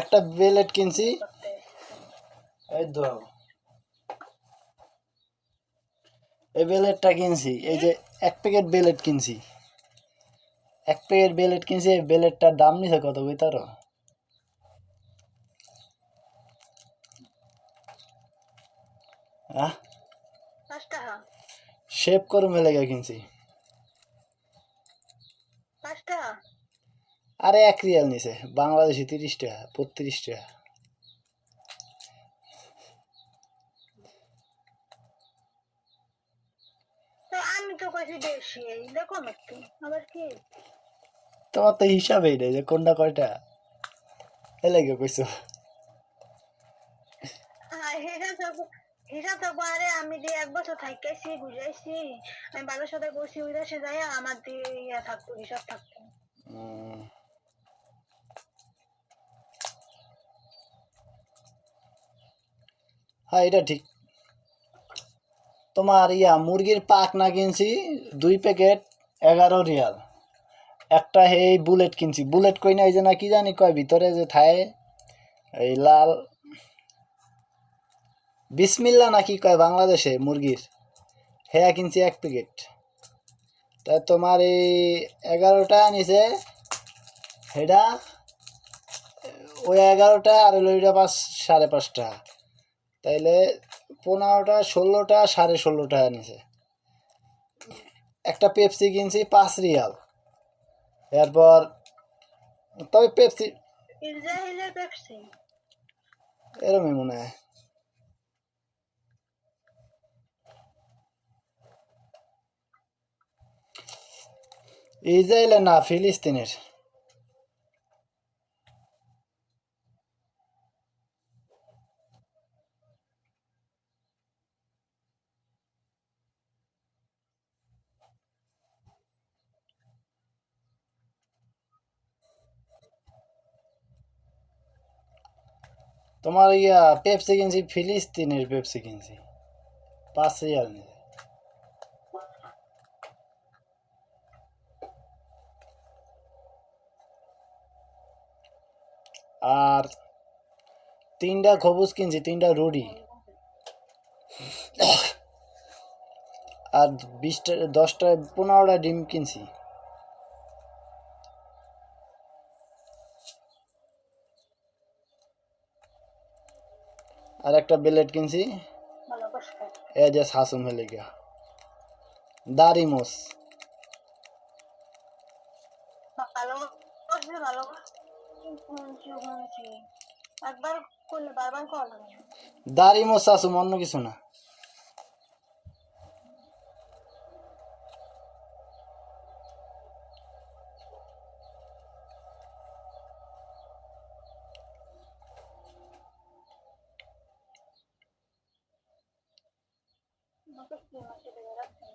একটা বেলেট কিনছি, এই তো এই বেলেটটা কিনছি, এই যে এক প্যাকেট বেলেট কিনছি, এক প্যাকেট বেলেট কিনছি। এই বেলেটটার দাম নিছে কত কইতারো? হ্যাঁ, 5 টাকা। শেভ করে মেলে কিনছি। 5 টাকা। আরে 1 রিয়াল নিছে, বাংলাদেশি 30 টাকা, 32 টাকা। তো আমি তো কইছি বেশি, এইটা কম একটু। আবার কি? তোমার তো হিসাবেই নেই যে কোনটা কয়টা, এ লাগে কইছো। হিসাব তো পারে, আমি দিয়ে 1 বছর থাইকাইছি, বুঝাইছি। আমি বাবার সাথে করছি, ওই দেশে যাই আমার দিয়ে ইয়া থাকতো, হিসাব থাকতো। হ্যাঁ, এটা ঠিক। তোমার মুরগির পাক না কিনছি 2 প্যাকেট, 11 রিয়াল। একটা এই বুলেট কিনছি, বুলেট কই না, এই যে না কি জানি কয় ভিতরে যে থায়, এই লাল বিসমিল্লা না কি কয় বাংলাদেশে মুরগির, হেয়া কিনছি 1 প্যাকেট। তা তোমার এই 11টা নিছে, সেটা ওই 11টা আর ওইটা 5.5 টাকা, তাইলে 15টা 16টা 16.5 নিছে। একটা পেপসি কিনছি 5 রিয়াল। এরপর তবে পেপসি ইসরায়েলের পেপসি। এরমই মনে হয়। ইসরায়েলের না, ফিলিস্তিনের। তোমার পেপসি কিনছি, ফিলিস্তিনের পেপসি কিনছি 5 রিয়াল নিছে। আর 3টা খবুজ কিনছি, 3টা রুটি। আর 20টা 10টা 15টা ডিম কিনছি। আর একটা বেলেট কিনছি, ভালো কষ্ট। এ যে শাসুম হলে গিয়া দারিমোস। ভালো করছে, ভালো করছে। একবার করলে বারবার করা লাগে। দারিমোস শাসুম, অন্য কিছু না। আমাকে কি মাসে দেবে রাখছে।